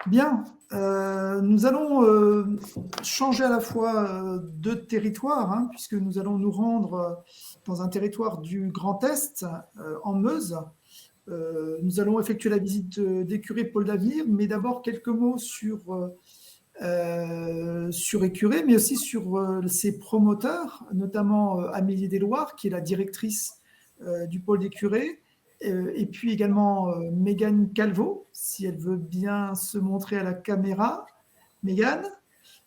Bien, nous allons changer à la fois de territoire, hein, puisque nous allons nous rendre dans un territoire du Grand Est, en Meuse. Nous allons effectuer la visite d'Écuré Pôle d'Avenir, mais d'abord quelques mots sur Écuré, mais aussi sur ses promoteurs, notamment Amélie Desloires, qui est la directrice du pôle d'Écuré, et puis également Mégane Calvo, si elle veut bien se montrer à la caméra. Mégane,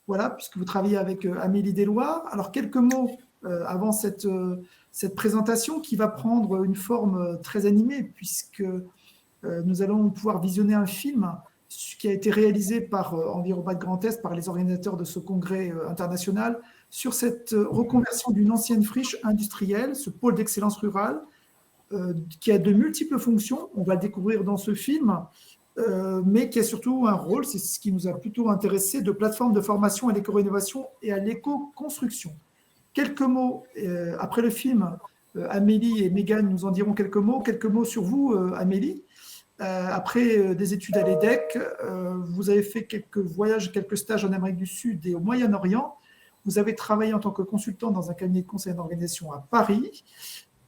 voilà, puisque vous travaillez avec Amélie Desloires. Alors, quelques mots avant cette présentation qui va prendre une forme très animée, puisque nous allons pouvoir visionner un film qui a été réalisé par Envirobat Grand Est, par les organisateurs de ce congrès international, sur cette reconversion d'une ancienne friche industrielle, ce pôle d'excellence rurale, qui a de multiples fonctions, on va le découvrir dans ce film, mais qui a surtout un rôle, c'est ce qui nous a plutôt intéressé, de plateforme de formation à l'éco-rénovation et à l'éco-construction. Quelques mots après le film, Amélie et Mégane nous en diront quelques mots. Quelques mots sur vous, Amélie. Après des études à l'EDEC, vous avez fait quelques voyages, quelques stages en Amérique du Sud et au Moyen-Orient. Vous avez travaillé en tant que consultant dans un cabinet de conseil d'organisation à Paris.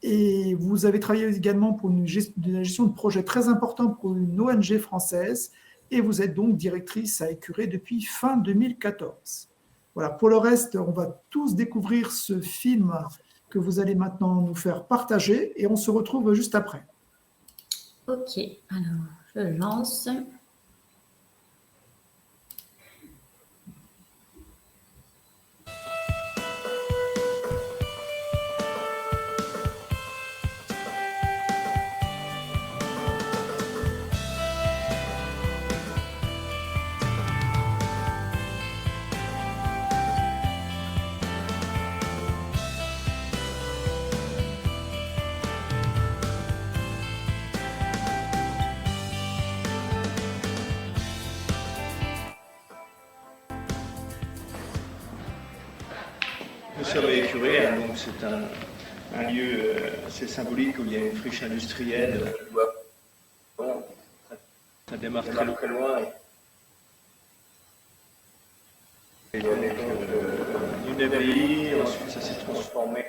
Et vous avez travaillé également pour la gestion de projets très importants pour une ONG française. Et vous êtes donc directrice à Écuré depuis fin 2014. Voilà, pour le reste, on va tous découvrir ce film que vous allez maintenant nous faire partager et on se retrouve juste après. Ok, alors je lance. Nous sommes à Écuré, hein, donc c'est un lieu assez symbolique où il y a une friche industrielle. Ça démarre très loin. Et donc, une abbaye, ensuite ça s'est transformé.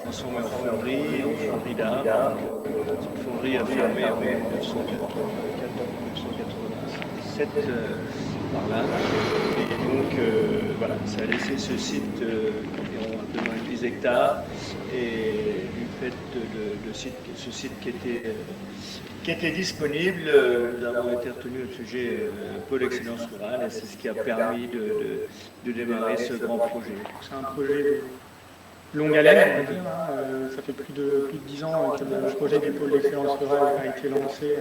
Transformé en fonderie d'art. Cette fonderie a fermé en 1987 par là. Et donc voilà, ça a laissé ce site environ un peu moins de 10 hectares. Et du fait de ce site qui était disponible, nous avons été retenus au sujet pôle excellence rurale et c'est ce qui a permis de démarrer ce grand projet. C'est un projet longue haleine, on va dire. Ça fait plus de 10 ans que le projet du pôle d'excellence rurale a été lancé.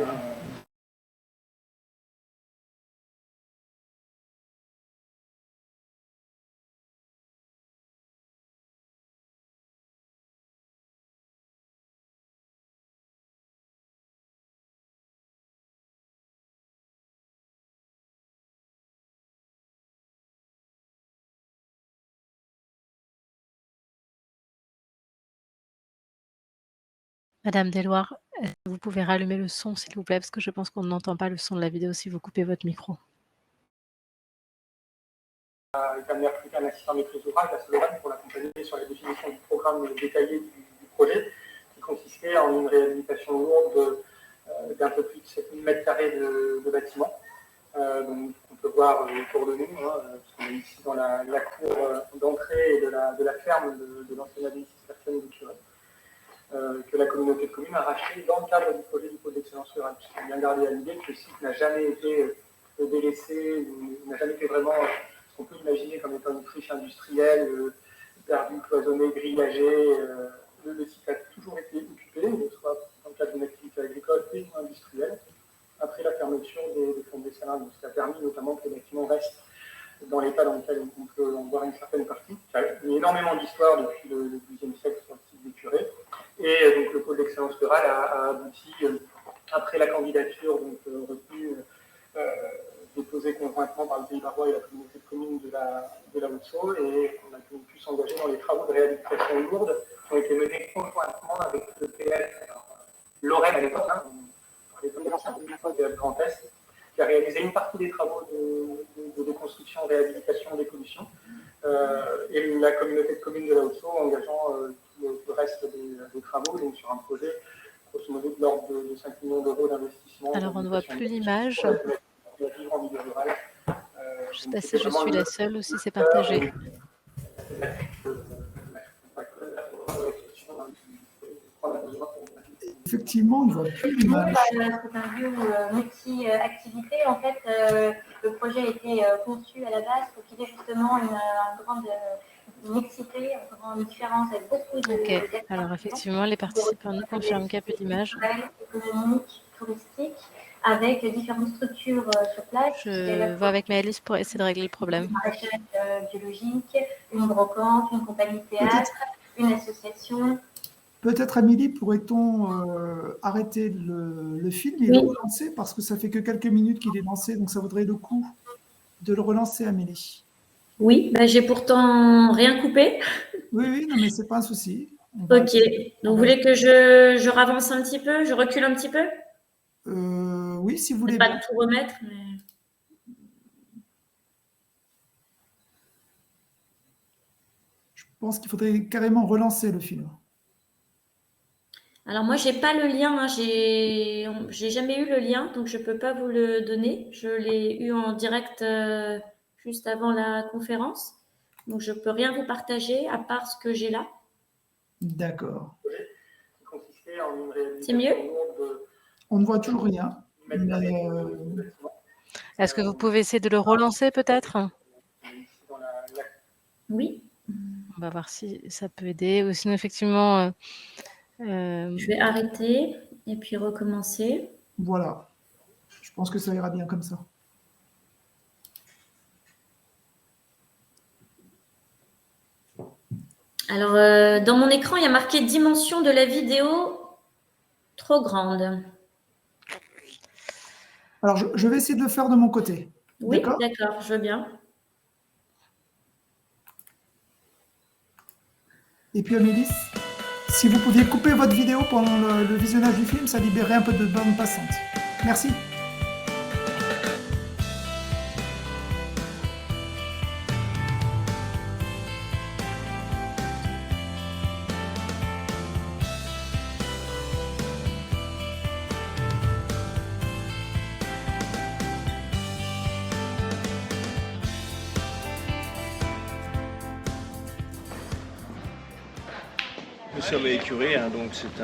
Madame Desloires, est-ce que vous pouvez rallumer le son, s'il vous plaît, parce que je pense qu'on n'entend pas le son de la vidéo si vous coupez votre micro. Camille Africaine, assistant maîtrise d'ouvrage à Solorem pour l'accompagner sur la définition du programme détaillé du projet, qui consistait en une réhabilitation lourde d'un peu plus de 7000 m² de bâtiment. Donc, on peut voir autour de nous, parce qu'on est ici dans la cour d'entrée de la ferme de l'ancienne abbaye cistercienne d'Écuré, que la communauté de communes a racheté dans le cadre du projet du pôle d'excellence rurale. Il faut bien garder à l'idée que le site n'a jamais été délaissé, n'a jamais été vraiment ce qu'on peut imaginer comme étant une friche industrielle, perdue, cloisonnée, grillagée. Le site a toujours été occupé, soit dans le cadre d'une activité agricole et industrielle, après la fermeture des fonds de Salins. Donc, ça a permis notamment que les bâtiments restent dans l'état dans lequel on peut en voir une certaine partie. Il y a énormément d'histoires depuis le XIIe siècle sur le site d'Écuré. Et donc le pôle d'excellence rurale a abouti, après la candidature retenue, déposée conjointement par le Pays Barrois et la communauté de communes de la Haute-Saône, et on a pu s'engager dans les travaux de réhabilitation lourde qui ont été menées conjointement avec le PL Lorraine à l'époque, les deux anciens de Grand Est, qui a réalisé une partie des travaux de déconstruction, réhabilitation, dépollution, et la communauté de communes de la Haute-Saône engageant le reste des travaux, donc sur un projet grosso modo de l'ordre de 5 millions d'euros d'investissement. Alors, on ne voit plus l'image. Je ne sais pas si je suis la seule ou si c'est partagé. Effectivement, on ne voit plus l'image. C'est un lieu multi-activité. En fait, le projet a été conçu à la base pour qu'il y ait justement une grande mixité, une grande différence avec beaucoup de... Ok, alors effectivement, les participants nous confirment qu'il n'y a plus d'image. Économique, touristique, avec différentes structures sur place. Je vois avec Maëlys pour essayer de régler le problème. Une maraîchage biologique, une brocante, une compagnie de théâtre, une association. Peut-être, Amélie, pourrait-on arrêter le film et le relancer, parce que ça fait que quelques minutes qu'il est lancé, donc ça vaudrait le coup de le relancer, Amélie. Oui, bah, j'ai pourtant rien coupé. Oui, non, mais c'est pas un souci. Ok, donc vous voulez que je ravance un petit peu, je recule un petit peu? Oui, si vous voulez. Pas de tout remettre, mais... Je pense qu'il faudrait carrément relancer le film. Alors moi, j'ai pas le lien, hein. J'ai jamais eu le lien, donc je peux pas vous le donner. Je l'ai eu en direct juste avant la conférence, donc je peux rien vous partager à part ce que j'ai là. D'accord. C'est mieux? On ne voit toujours rien. Est-ce que vous pouvez essayer de le relancer peut-être? Oui. On va voir si ça peut aider. Ou sinon, effectivement... Je vais arrêter et puis recommencer. Voilà. Je pense que ça ira bien comme ça. Alors, dans mon écran, il y a marqué dimension de la vidéo trop grande. Alors, je vais essayer de le faire de mon côté. Oui, d'accord, je veux bien. Et puis, Amélie, si vous pouviez couper votre vidéo pendant le visionnage du film, ça libérerait un peu de bande passante. Merci. Nous sommes à Écuré, hein, donc c'est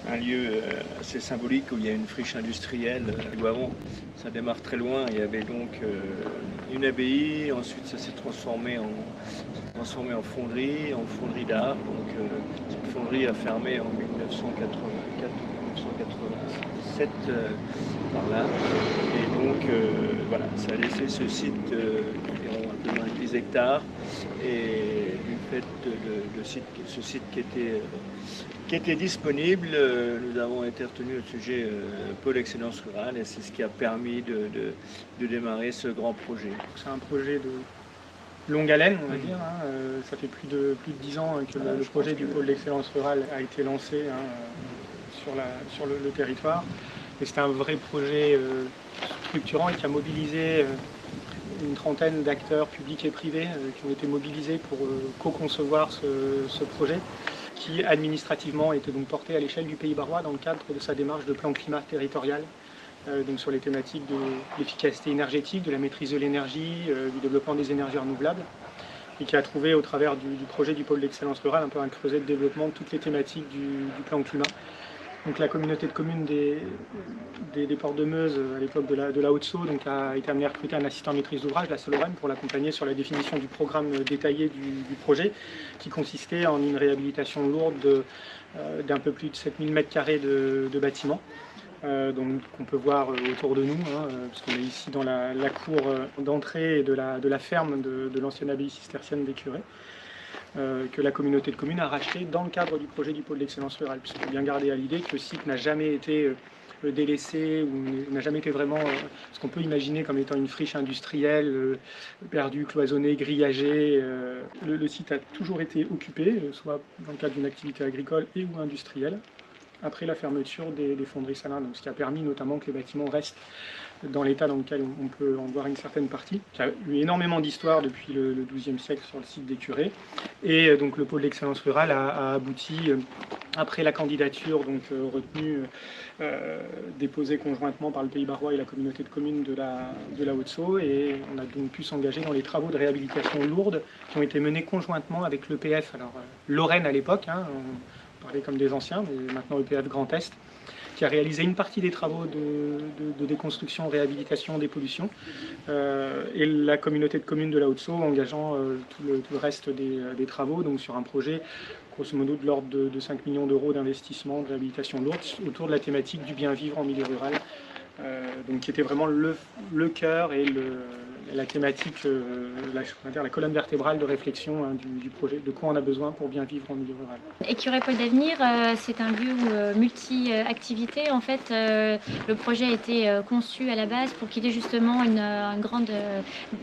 un lieu assez symbolique où il y a une friche industrielle. Avant, ça démarre très loin. Il y avait donc une abbaye, ensuite ça s'est transformé en fonderie d'art. Donc cette fonderie a fermé en 1984-1987 par là. Et donc voilà, ça a laissé ce site environ un peu moins de 10 hectares. Et du fait de ce site qui était disponible, nous avons été retenus au sujet pôle excellence rurale, et c'est ce qui a permis de démarrer ce grand projet. C'est un projet de longue haleine, on va dire. Hein. Ça fait plus de 10 ans que le projet du pôle d'excellence rurale a été lancé sur le territoire. Et c'était un vrai projet structurant et qui a mobilisé une trentaine d'acteurs publics et privés qui ont été mobilisés pour co-concevoir ce projet, qui administrativement était donc porté à l'échelle du Pays Barrois dans le cadre de sa démarche de plan climat territorial, donc sur les thématiques de l'efficacité énergétique, de la maîtrise de l'énergie, du développement des énergies renouvelables, et qui a trouvé au travers du projet du pôle d'excellence rurale un peu un creuset de développement de toutes les thématiques du plan climat. Donc la communauté de communes des ports de Meuse à l'époque de la Haute-Saône a été amenée à recruter un assistant maîtrise d'ouvrage, la Lorraine, pour l'accompagner sur la définition du programme détaillé du projet, qui consistait en une réhabilitation lourde d'un peu plus de 7000 m² de bâtiments, qu'on peut voir autour de nous, parce qu'on est ici dans la cour d'entrée de la ferme de l'ancienne abbaye cistercienne d'Écuré. Que la communauté de communes a racheté dans le cadre du projet du pôle d'excellence rurale. Puisqu'il faut bien garder à l'idée que le site n'a jamais été délaissé, ou n'a jamais été vraiment ce qu'on peut imaginer comme étant une friche industrielle, perdue, cloisonnée, grillagée. Le site a toujours été occupé, soit dans le cadre d'une activité agricole et ou industrielle, après la fermeture des fonderies Salins, donc ce qui a permis notamment que les bâtiments restent dans l'état dans lequel on peut en voir une certaine partie. Il y a eu énormément d'histoires depuis le XIIe siècle sur le site des Curés, et donc le pôle d'excellence rurale a abouti, après la candidature donc retenue, déposée conjointement par le Pays Barrois et la communauté de communes de la Haute-Saône, et on a donc pu s'engager dans les travaux de réhabilitation lourde qui ont été menés conjointement avec l'EPF, alors Lorraine à l'époque, on parlait comme des anciens, mais maintenant EPF Grand Est, qui a réalisé une partie des travaux de déconstruction, réhabilitation, dépollution, et la communauté de communes de la Haute-Saône engageant tout le reste des travaux, donc sur un projet grosso modo de l'ordre de 5 millions d'euros d'investissement de réhabilitation lourde autour de la thématique du bien vivre en milieu rural, donc qui était vraiment le cœur et la thématique, la colonne vertébrale de réflexion du projet, de quoi on a besoin pour bien vivre en milieu rural. Écurie Pôle d'Avenir, c'est un lieu multi-activités. En fait, le projet a été conçu à la base pour qu'il y ait justement une grande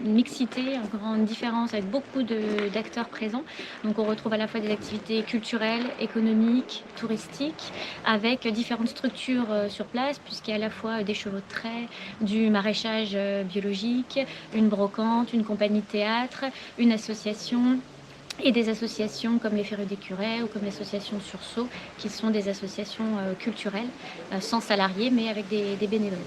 mixité, une grande différence avec beaucoup d'acteurs présents. Donc on retrouve à la fois des activités culturelles, économiques, touristiques, avec différentes structures sur place, puisqu'il y a à la fois des chevaux de trait, du maraîchage biologique, une brocante, une compagnie de théâtre, une association, et des associations comme les Férus des Curés ou comme l'association Sursaut, qui sont des associations culturelles, sans salariés, mais avec des bénévoles.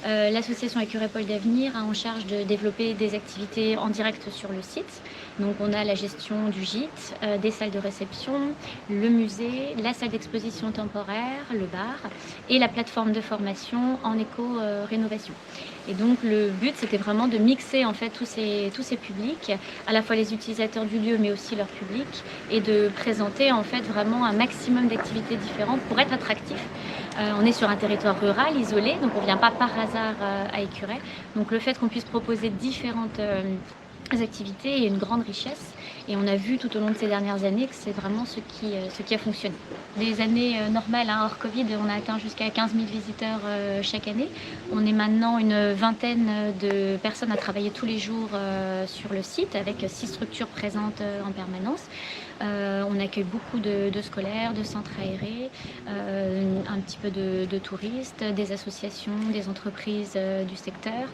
L'association Écurie Pôle d'Avenir a en charge de développer des activités en direct sur le site. Donc on a la gestion du gîte, des salles de réception, le musée, la salle d'exposition temporaire, le bar et la plateforme de formation en éco-rénovation. Et donc le but, c'était vraiment de mixer en fait tous ces publics, à la fois les utilisateurs du lieu mais aussi leur public, et de présenter en fait vraiment un maximum d'activités différentes pour être attractif. On est sur un territoire rural, isolé, donc on ne vient pas par hasard à Écuret. Donc le fait qu'on puisse proposer différentes activités est une grande richesse. Et on a vu tout au long de ces dernières années que c'est vraiment ce qui a fonctionné. Des années normales, hors Covid, on a atteint jusqu'à 15 000 visiteurs chaque année. On est maintenant une vingtaine de personnes à travailler tous les jours sur le site, avec 6 structures présentes en permanence. On accueille beaucoup de scolaires, de centres aérés, un petit peu de touristes, des associations, des entreprises du secteur.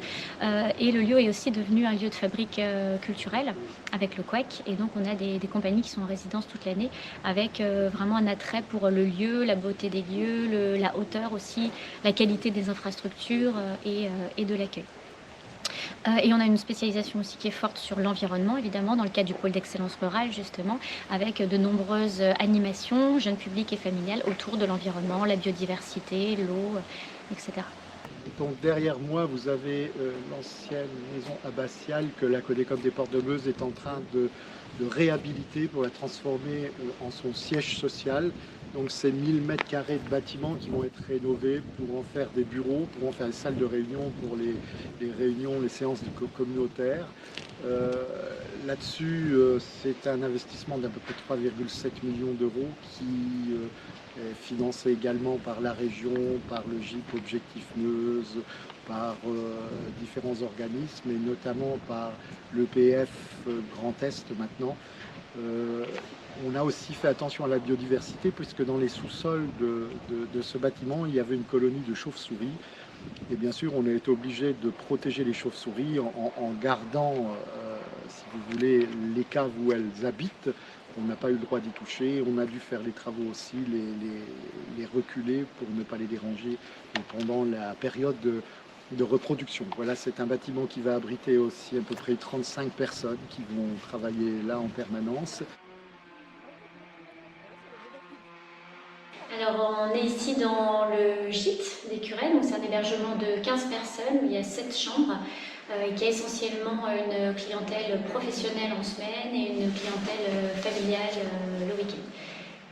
Et le lieu est aussi devenu un lieu de fabrique culturelle avec le Quake. Et donc on a des compagnies qui sont en résidence toute l'année avec vraiment un attrait pour le lieu, la beauté des lieux, la hauteur aussi, la qualité des infrastructures et de l'accueil. Et on a une spécialisation aussi qui est forte sur l'environnement, évidemment, dans le cadre du pôle d'excellence rurale, justement, avec de nombreuses animations, jeunes publics et familiales, autour de l'environnement, la biodiversité, l'eau, etc. Donc derrière moi, vous avez l'ancienne maison abbatiale que la Codécom des Portes de Meuse est en train de réhabiliter pour la transformer en son siège social. Donc c'est 1000 mètres carrés de bâtiments qui vont être rénovés pour en faire des bureaux, pour en faire des salles de réunion pour les réunions, les séances communautaires. Là-dessus, c'est un investissement d'à peu près 3,7 millions d'euros qui est financé également par la région, par le GIP Objectif Meuse, par différents organismes et notamment par l'EPF Grand Est maintenant. On a aussi fait attention à la biodiversité puisque dans les sous-sols de ce bâtiment, il y avait une colonie de chauves-souris. Et bien sûr, on a été obligé de protéger les chauves-souris en gardant, si vous voulez, les caves où elles habitent. On n'a pas eu le droit d'y toucher. On a dû faire les travaux aussi, les reculer pour ne pas les déranger pendant la période de reproduction. Voilà, c'est un bâtiment qui va abriter aussi à peu près 35 personnes qui vont travailler là en permanence. Alors on est ici dans le gîte des Curés, donc c'est un hébergement de 15 personnes où il y a 7 chambres qui a essentiellement une clientèle professionnelle en semaine et une clientèle familiale le week-end.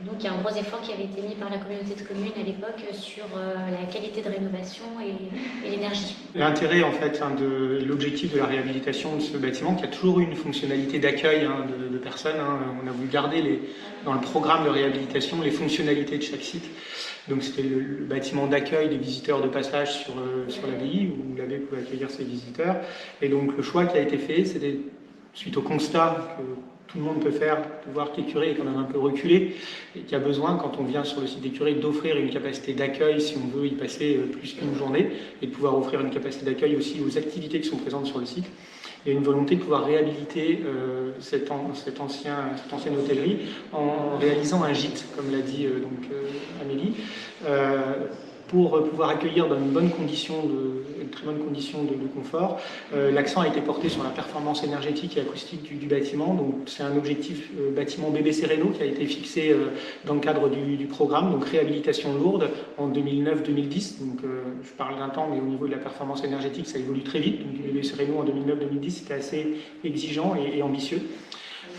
Donc Donc il y a un gros effort qui avait été mis par la communauté de communes à l'époque sur la qualité de rénovation et l'énergie. L'intérêt en fait de l'objectif de la réhabilitation de ce bâtiment, qui a toujours eu une fonctionnalité d'accueil de personnes, on a voulu garder dans le programme de réhabilitation les fonctionnalités de chaque site. Donc c'était le bâtiment d'accueil des visiteurs de passage sur l'abbaye, où l'abbaye pouvait accueillir ses visiteurs. Et donc le choix qui a été fait, c'était suite au constat que tout le monde peut faire, de voir que les curés est quand même un peu reculé, et qu'il y a besoin, quand on vient sur le site des curés, d'offrir une capacité d'accueil si on veut y passer plus qu'une journée, et de pouvoir offrir une capacité d'accueil aussi aux activités qui sont présentes sur le site. Il y a une volonté de pouvoir réhabiliter cette ancienne hôtellerie en réalisant un gîte, comme l'a dit Amélie, pour pouvoir accueillir dans une très bonne condition de confort. L'accent a été porté sur la performance énergétique et acoustique du bâtiment. Donc c'est un objectif bâtiment BBC Réno qui a été fixé dans le cadre du programme, donc réhabilitation lourde en 2009-2010. Donc je parle d'un temps, mais au niveau de la performance énergétique, ça évolue très vite. Donc BBC Réno en 2009-2010, c'était assez exigeant et ambitieux.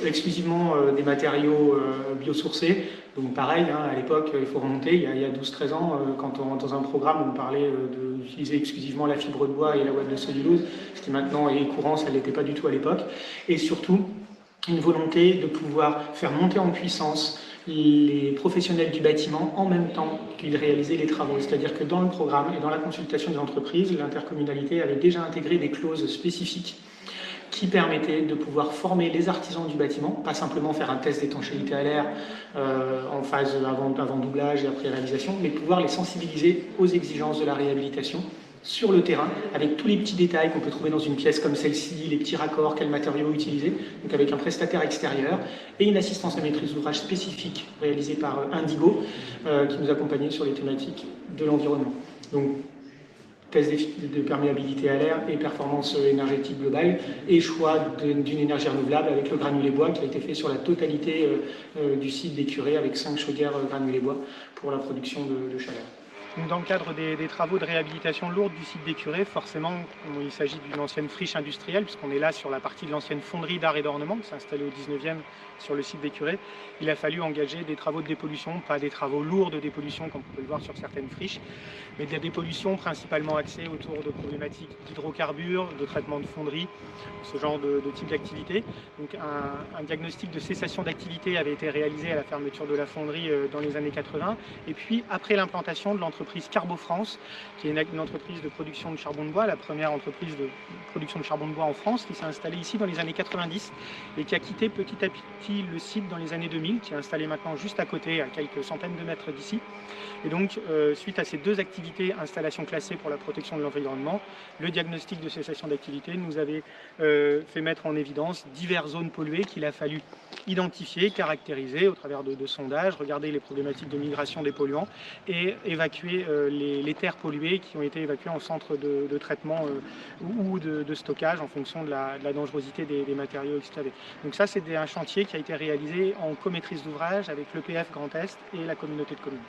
Exclusivement des matériaux biosourcés. Donc pareil, à l'époque, il faut remonter, il y a 12-13 ans, quand dans un programme on parlait d'utiliser exclusivement la fibre de bois et la ouate de cellulose, ce qui maintenant est courant, ça ne l'était pas du tout à l'époque. Et surtout, une volonté de pouvoir faire monter en puissance les professionnels du bâtiment en même temps qu'ils réalisaient les travaux. C'est-à-dire que dans le programme et dans la consultation des entreprises, l'intercommunalité avait déjà intégré des clauses spécifiques qui permettait de pouvoir former les artisans du bâtiment, pas simplement faire un test d'étanchéité à l'air en phase avant doublage et après réalisation, mais pouvoir les sensibiliser aux exigences de la réhabilitation sur le terrain, avec tous les petits détails qu'on peut trouver dans une pièce comme celle-ci, les petits raccords, quels matériaux utiliser, donc avec un prestataire extérieur et une assistance à maîtrise d'ouvrage spécifique réalisée par Indigo, qui nous accompagnait sur les thématiques de l'environnement. Donc, test de perméabilité à l'air et performance énergétique globale, et choix d'une énergie renouvelable avec le granulé bois qui a été fait sur la totalité du site des curés avec 5 chaudières granulé bois pour la production de chaleur. Donc dans le cadre des travaux de réhabilitation lourde du site des curés, forcément, il s'agit d'une ancienne friche industrielle, puisqu'on est là sur la partie de l'ancienne fonderie d'art et d'ornement qui s'est installée au 19e sur le site des curés. Il a fallu engager des travaux de dépollution, pas des travaux lourds de dépollution comme on peut le voir sur certaines friches, mais de la dépollution principalement axée autour de problématiques d'hydrocarbures, de traitement de fonderie, ce genre de type d'activité. Donc un diagnostic de cessation d'activité avait été réalisé à la fermeture de la fonderie dans les années 80, et puis après l'implantation de l'entreprise Carbo France, qui est une entreprise de production de charbon de bois, la première entreprise de production de charbon de bois en France, qui s'est installée ici dans les années 90 et qui a quitté petit à petit le site dans les années 2000, qui est installé maintenant juste à côté, à quelques centaines de mètres d'ici. Et donc, suite à ces deux activités, installation classée pour la protection de l'environnement, le diagnostic de cessation d'activité nous avait fait mettre en évidence diverses zones polluées qu'il a fallu identifier, caractériser au travers de sondages, regarder les problématiques de migration des polluants et évacuer les terres polluées qui ont été évacuées en centre de traitement ou de stockage en fonction de la dangerosité des matériaux excavés. Donc ça, c'est un chantier qui a été réalisé en comaîtrise d'ouvrage avec l'EPF Grand Est et la communauté de communes.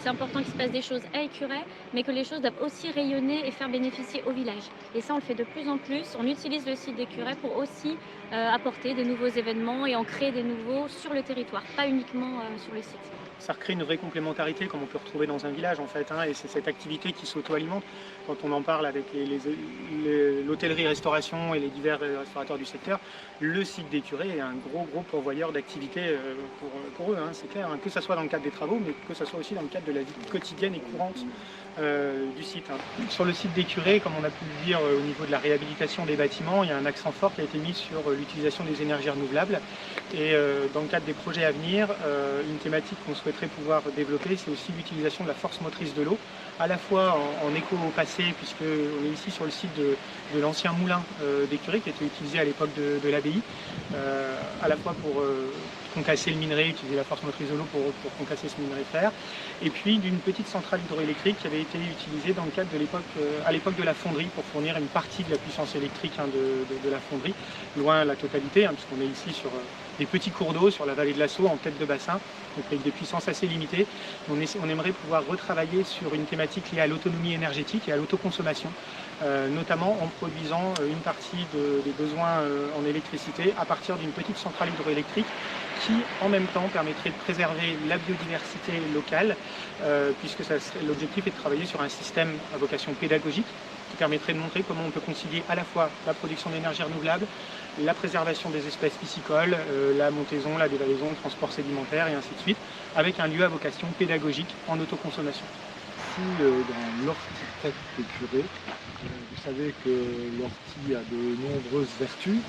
C'est important qu'il se passe des choses à Écuret, mais que les choses doivent aussi rayonner et faire bénéficier au village. Et ça, on le fait de plus en plus. On utilise le site d'Écuret pour aussi apporter des nouveaux événements et en créer des nouveaux sur le territoire, pas uniquement sur le site. Ça recrée une vraie complémentarité comme on peut retrouver dans un village en fait, et c'est cette activité qui s'auto-alimente. Quand on en parle avec l'hôtellerie-restauration et les divers restaurateurs du secteur, le site des curés est un gros pourvoyeur d'activités pour eux, c'est clair, que ce soit dans le cadre des travaux, mais que ce soit aussi dans le cadre de la vie quotidienne et courante du site. Sur le site des curés, comme on a pu le dire au niveau de la réhabilitation des bâtiments, il y a un accent fort qui a été mis sur l'utilisation des énergies renouvelables. Et dans le cadre des projets à venir, une thématique qu'on souhaiterait pouvoir développer, c'est aussi l'utilisation de la force motrice de l'eau, à la fois en écho au passé, puisqu'on est ici sur le site de l'ancien moulin des curés qui était utilisé à l'époque de l'abbaye, à la fois pour concasser le minerai, utiliser la force motrice de l'eau pour concasser ce minerai fer, et puis d'une petite centrale hydroélectrique qui avait été utilisée dans le cadre à l'époque de la fonderie pour fournir une partie de la puissance électrique de la fonderie, loin la totalité, puisqu'on est ici sur des petits cours d'eau sur la vallée de la Sceau en tête de bassin, donc avec des puissances assez limitées. On aimerait pouvoir retravailler sur une thématique liée à l'autonomie énergétique et à l'autoconsommation, notamment en produisant une partie des besoins en électricité à partir d'une petite centrale hydroélectrique qui, en même temps, permettrait de préserver la biodiversité locale, puisque l'objectif est de travailler sur un système à vocation pédagogique qui permettrait de montrer comment on peut concilier à la fois la production d'énergie renouvelable, la préservation des espèces piscicoles, la montaison, la dévalaison, le transport sédimentaire et ainsi de suite, avec un lieu à vocation pédagogique en autoconsommation. Ici, dans l'ortie tête de curé, vous savez que l'ortie a de nombreuses vertus.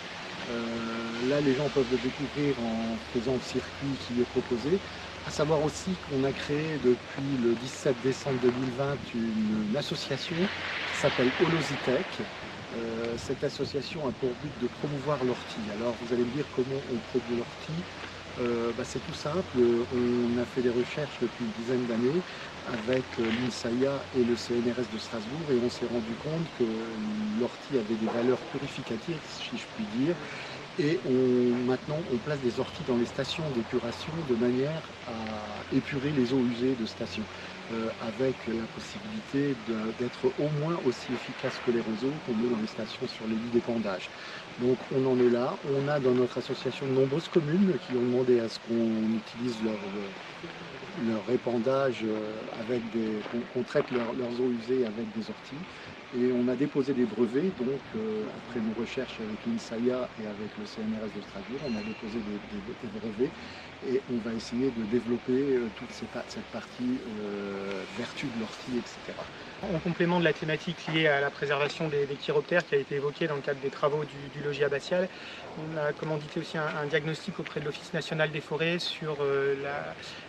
Là, les gens peuvent le découvrir en faisant le circuit qui est proposé. À savoir aussi qu'on a créé depuis le 17 décembre 2020 une association qui s'appelle Holositech. Cette association a pour but de promouvoir l'ortie. Alors vous allez me dire comment on promouve l'ortie. C'est tout simple, on a fait des recherches depuis une dizaine d'années avec l'INSAIA et le CNRS de Strasbourg et on s'est rendu compte que l'ortie avait des valeurs purificatives, si je puis dire. Et maintenant, on place des orties dans les stations d'épuration de manière à épurer les eaux usées de stations, avec la possibilité d'être au moins aussi efficace que les réseaux qu'on met dans les stations sur les lits d'épandage. Donc on en est là. On a dans notre association de nombreuses communes qui ont demandé à ce qu'on utilise leur épandage, qu'on traite leurs eaux usées avec des orties. Et on a déposé des brevets, donc après nos recherches avec l'INSAIA et avec le CNRS de Strasbourg, on a déposé des brevets et on va essayer de développer toute cette partie vertu de l'ortie, etc. En complément de la thématique liée à la préservation des chiroptères qui a été évoquée dans le cadre des travaux du logis abbatial, on a commandité aussi un diagnostic auprès de l'Office national des forêts sur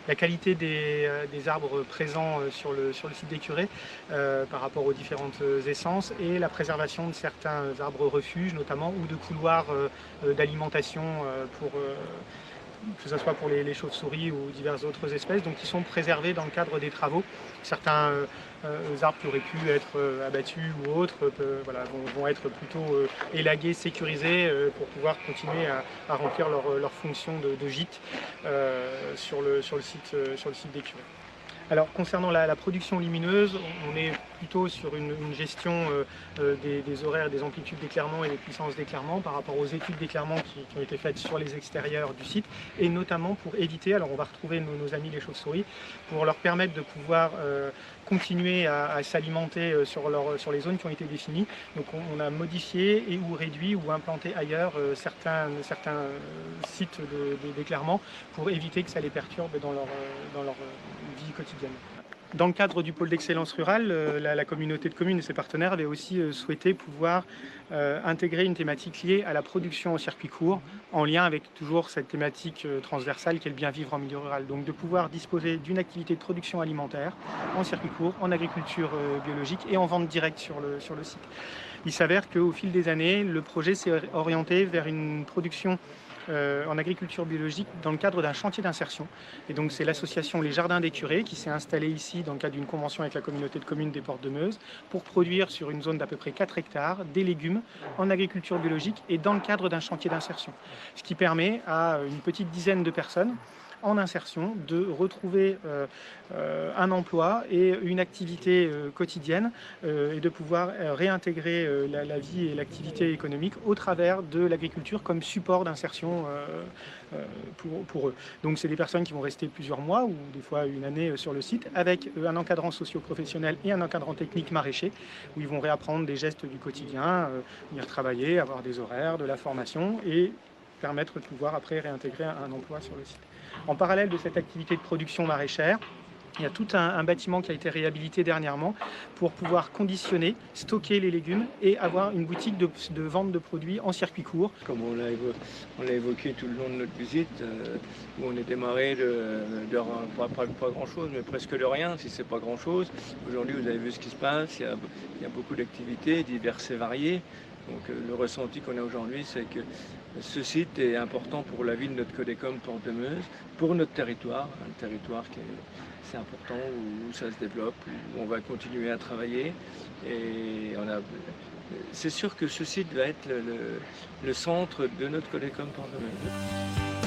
la qualité des arbres présents sur le site des curés par rapport aux différentes essences et la préservation de certains arbres refuges notamment ou de couloirs d'alimentation que ce soit pour les chauves-souris ou diverses autres espèces, donc qui sont préservés dans le cadre des travaux. Certains arbres qui auraient pu être abattus ou autres vont être plutôt élagués, sécurisés pour pouvoir continuer à remplir leur fonction de gîte sur le site des curés. Alors concernant la production lumineuse, on est plutôt sur une gestion des horaires et des amplitudes d'éclairement et des puissances d'éclairement par rapport aux études d'éclairement qui ont été faites sur les extérieurs du site et notamment pour éviter, alors on va retrouver nos amis les chauves-souris, pour leur permettre de pouvoir continuer à s'alimenter sur les zones qui ont été définies. Donc on a modifié et ou réduit ou implanté ailleurs certains sites d'éclairement pour éviter que ça les perturbe dans leur vie quotidienne. Dans le cadre du pôle d'excellence rurale, la communauté de communes et ses partenaires avaient aussi souhaité pouvoir intégrer une thématique liée à la production au circuit court, en lien avec toujours cette thématique transversale qui est le bien vivre en milieu rural. Donc de pouvoir disposer d'une activité de production alimentaire en circuit court, en agriculture biologique et en vente directe sur le site. Il s'avère qu'au fil des années, le projet s'est orienté vers une production en agriculture biologique dans le cadre d'un chantier d'insertion. Et donc c'est l'association Les Jardins des Curés qui s'est installée ici dans le cadre d'une convention avec la communauté de communes des Portes de Meuse pour produire sur une zone d'à peu près 4 hectares des légumes en agriculture biologique et dans le cadre d'un chantier d'insertion. Ce qui permet à une petite dizaine de personnes en insertion de retrouver un emploi et une activité quotidienne et de pouvoir réintégrer la vie et l'activité économique au travers de l'agriculture comme support d'insertion pour eux. Donc c'est des personnes qui vont rester plusieurs mois ou des fois une année sur le site avec un encadrant socio-professionnel et un encadrant technique maraîcher où ils vont réapprendre des gestes du quotidien, venir travailler, avoir des horaires, de la formation et permettre de pouvoir après réintégrer un emploi sur le site. En parallèle de cette activité de production maraîchère, il y a tout un bâtiment qui a été réhabilité dernièrement pour pouvoir conditionner, stocker les légumes et avoir une boutique de vente de produits en circuit court. Comme on l'a évoqué tout le long de notre visite, où on est démarré pas grand-chose, mais presque de rien, si c'est pas grand-chose. Aujourd'hui, vous avez vu ce qui se passe, il y a beaucoup d'activités diverses et variées. Donc le ressenti qu'on a aujourd'hui, c'est que ce site est important pour la vie de notre Codecom Porte de Meuse, pour notre territoire, un territoire qui est assez important, où ça se développe, où on va continuer à travailler. Et c'est sûr que ce site va être le centre de notre Codecom Porte de Meuse.